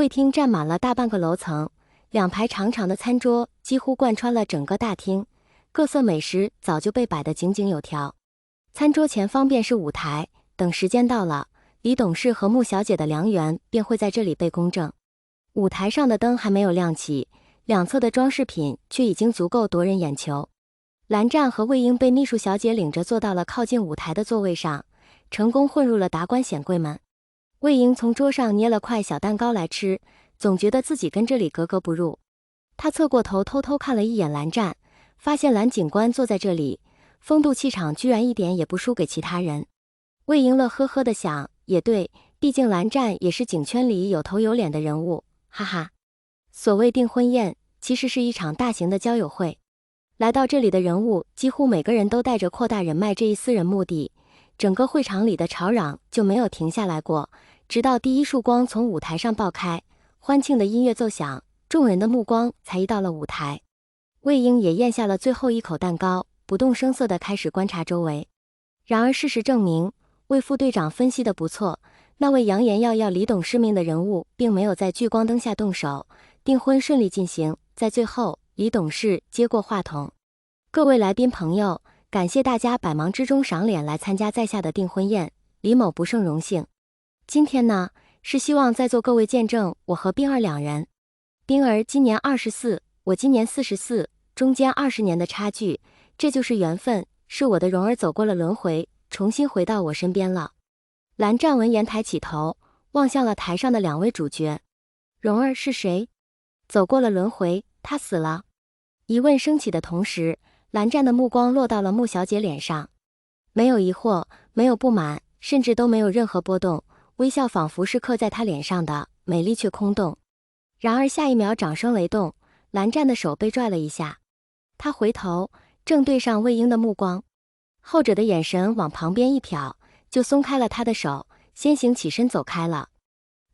会厅占满了大半个楼层，两排长长的餐桌几乎贯穿了整个大厅，各色美食早就被摆得井井有条。餐桌前方便是舞台，等时间到了，李董事和穆小姐的良缘便会在这里被公证。舞台上的灯还没有亮起，两侧的装饰品却已经足够夺人眼球。蓝湛和魏婴被秘书小姐领着坐到了靠近舞台的座位上，成功混入了达官显贵们。魏婴从桌上捏了块小蛋糕来吃，总觉得自己跟这里格格不入。他侧过头偷偷看了一眼蓝湛，发现蓝警官坐在这里，风度气场居然一点也不输给其他人。魏婴乐呵呵地想，也对，毕竟蓝湛也是警圈里有头有脸的人物，哈哈。所谓订婚宴，其实是一场大型的交友会。来到这里的人物几乎每个人都带着扩大人脉这一私人目的，整个会场里的吵嚷就没有停下来过，直到第一束光从舞台上爆开，欢庆的音乐奏响，众人的目光才移到了舞台。魏婴也咽下了最后一口蛋糕，不动声色地开始观察周围。然而事实证明，魏副队长分析得不错，那位扬言要李董事命的人物并没有在聚光灯下动手，订婚顺利进行。在最后，李董事接过话筒：各位来宾朋友，感谢大家百忙之中赏脸来参加在下的订婚宴，李某不胜荣幸。今天呢，是希望在座各位见证我和冰儿两人。冰儿今年24，我今年44，中间20年的差距，这就是缘分，是我的蓉儿走过了轮回，重新回到我身边了。蓝湛闻言抬起头，望向了台上的两位主角。蓉儿是谁？走过了轮回，她死了。疑问升起的同时，蓝湛的目光落到了穆小姐脸上，没有疑惑，没有不满，甚至都没有任何波动，微笑仿佛是刻在她脸上的，美丽却空洞。然而下一秒掌声雷动，蓝湛的手被拽了一下，他回头正对上魏婴的目光，后者的眼神往旁边一瞟，就松开了他的手，先行起身走开了。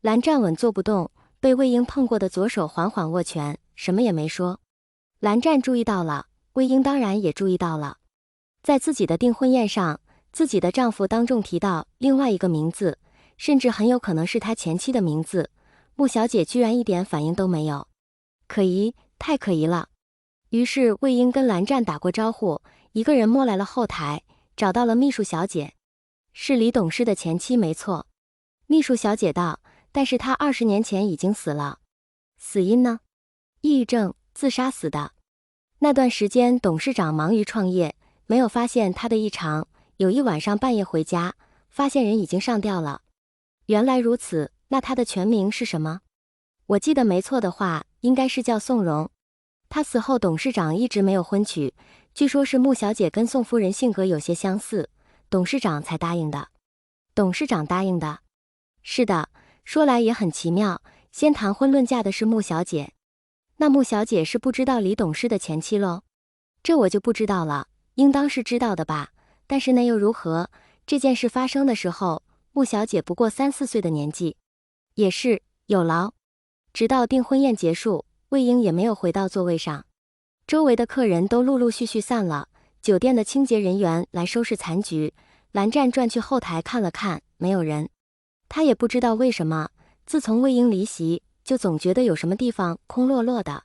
蓝湛稳坐不动，被魏婴碰过的左手缓缓握拳，什么也没说。蓝湛注意到了，魏婴当然也注意到了。在自己的订婚宴上，自己的丈夫当众提到另外一个名字，甚至很有可能是他前妻的名字，穆小姐居然一点反应都没有，可疑，太可疑了。于是魏婴跟蓝湛打过招呼，一个人摸来了后台，找到了秘书小姐。是李董事的前妻没错。秘书小姐道，但是她20年前已经死了。死因呢？抑郁症，自杀死的。那段时间董事长忙于创业，没有发现她的异常，有一晚上半夜回家，发现人已经上吊了。原来如此，那她的全名是什么？我记得没错的话，应该是叫宋荣。她死后董事长一直没有婚娶，据说是穆小姐跟宋夫人性格有些相似，董事长才答应的。董事长答应的？是的，说来也很奇妙，先谈婚论嫁的是穆小姐。那穆小姐是不知道李董事的前妻喽？这我就不知道了，应当是知道的吧，但是那又如何？这件事发生的时候，穆小姐不过3、4岁的年纪。也是，有劳。直到订婚宴结束，魏婴也没有回到座位上。周围的客人都陆陆续续散了，酒店的清洁人员来收拾残局。蓝湛转去后台看了看，没有人。他也不知道为什么，自从魏婴离席，就总觉得有什么地方空落落的。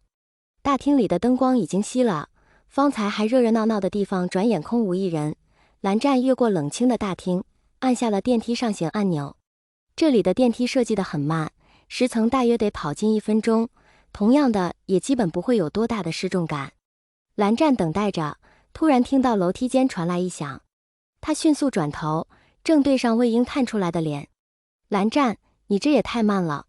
大厅里的灯光已经熄了，方才还热热闹闹的地方转眼空无一人。蓝湛越过冷清的大厅，按下了电梯上行按钮。这里的电梯设计得很慢，10层大约得跑近1分钟，同样的也基本不会有多大的失重感。蓝湛等待着，突然听到楼梯间传来一响，他迅速转头，正对上魏婴探出来的脸。蓝湛，你这也太慢了。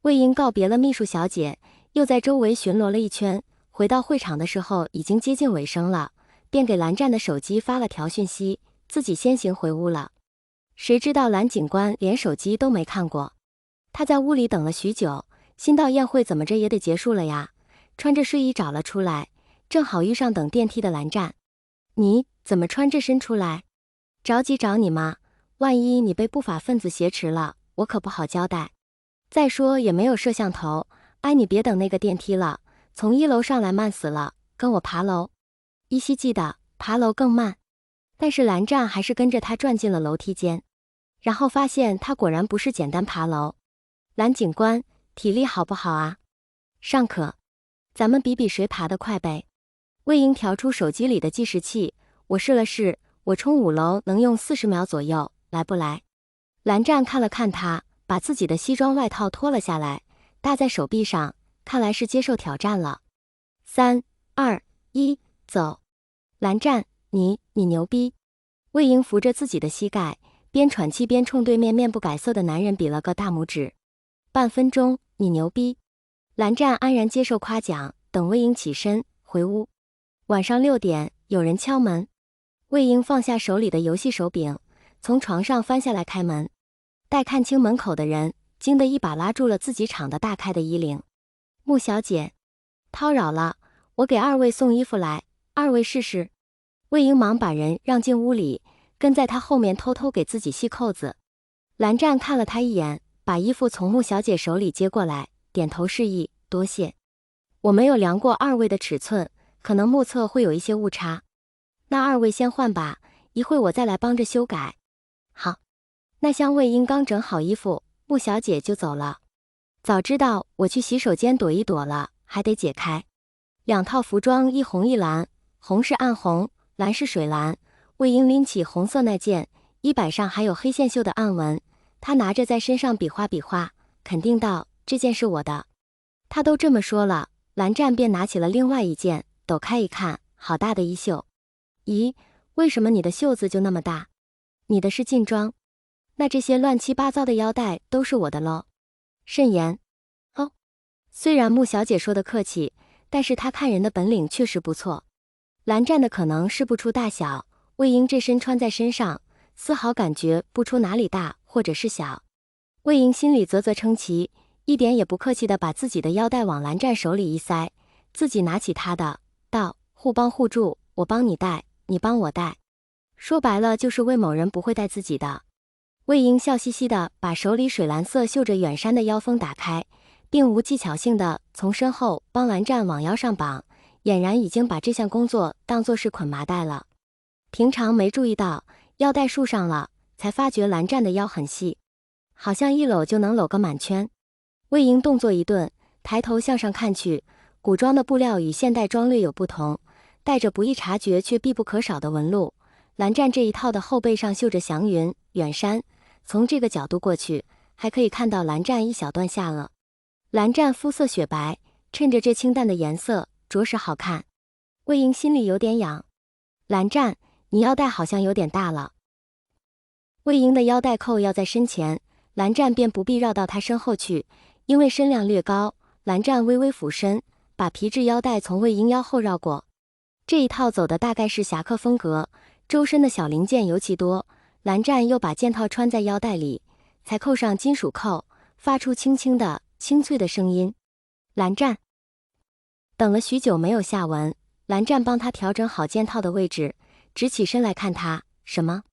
魏婴告别了秘书小姐，又在周围巡逻了一圈，回到会场的时候已经接近尾声了，便给蓝湛的手机发了条讯息，自己先行回屋了。谁知道蓝警官连手机都没看过，他在屋里等了许久，心道宴会怎么着也得结束了呀，穿着睡衣找了出来，正好遇上等电梯的蓝湛。你怎么穿这身出来？着急找你吗？万一你被不法分子挟持了，我可不好交代。再说也没有摄像头，哎，你别等那个电梯了，从1楼上来慢死了，跟我爬楼。依稀记得爬楼更慢，但是蓝湛还是跟着他转进了楼梯间，然后发现他果然不是简单爬楼。蓝警官，体力好不好啊？尚可，咱们比比谁爬得快呗。魏婴调出手机里的计时器，我试了试，我冲5楼能用40秒左右，来不来？蓝湛看了看他，把自己的西装外套脱了下来，搭在手臂上，看来是接受挑战了。3、2、1，走！蓝湛，你牛逼！魏婴扶着自己的膝盖，边喘气边冲对面面不改色的男人比了个大拇指。半分钟，你牛逼！蓝湛安然接受夸奖，等魏婴起身回屋。晚上6点，有人敲门。魏婴放下手里的游戏手柄，从床上翻下来开门。待看清门口的人，惊得一把拉住了自己敞得大开的衣领。穆小姐，叨扰了，我给2位送衣服来，2位试试。魏婴忙把人让进屋里，跟在他后面偷偷给自己系扣子。蓝湛看了他一眼，把衣服从穆小姐手里接过来，点头示意，多谢。我没有量过2位的尺寸，可能目测会有一些误差。那2位先换吧，一会我再来帮着修改。好。那厢魏婴刚整好衣服，穆小姐就走了。早知道我去洗手间躲一躲了，还得解开。2套服装，一红一蓝，红是暗红，蓝是水蓝。魏婴拎起红色那件，衣摆上还有黑线绣的暗纹，她拿着在身上比划比划，肯定道：“这件是我的。”她都这么说了，蓝湛便拿起了另外一件，抖开一看，好大的衣袖。咦，为什么你的袖子就那么大？你的是劲装。那这些乱七八糟的腰带都是我的喽。慎言。哦，虽然穆小姐说的客气，但是她看人的本领确实不错。蓝湛的可能试不出大小，魏婴这身穿在身上，丝毫感觉不出哪里大或者是小。魏婴心里啧啧称奇，一点也不客气地把自己的腰带往蓝湛手里一塞，自己拿起他的，道：“互帮互助，我帮你带，你帮我带。”说白了就是魏某人不会带自己的。魏婴笑嘻嘻地把手里水蓝色绣着远衫的腰封打开，并无技巧性地从身后帮蓝湛往腰上绑，俨然已经把这项工作当作是捆麻袋了。平常没注意到，腰带束上了，才发觉蓝湛的腰很细，好像一搂就能搂个满圈。魏婴动作一顿，抬头向上看去，古装的布料与现代装略有不同，带着不易察觉却必不可少的纹路。蓝湛这一套的后背上绣着祥云、远山，从这个角度过去，还可以看到蓝湛一小段下颚。蓝湛肤色雪白，趁着这清淡的颜色，着实好看。魏婴心里有点痒。蓝湛，你腰带好像有点大了。魏婴的腰带扣要在身前，蓝湛便不必绕到他身后去，因为身量略高，蓝湛微微俯身，把皮质腰带从魏婴腰后绕过。这一套走的大概是侠客风格，周身的小零件尤其多。蓝湛又把件套穿在腰带里，才扣上金属扣，发出轻轻的、清脆的声音。蓝湛等了许久没有下文，蓝湛帮他调整好件套的位置，直起身来看他，什么？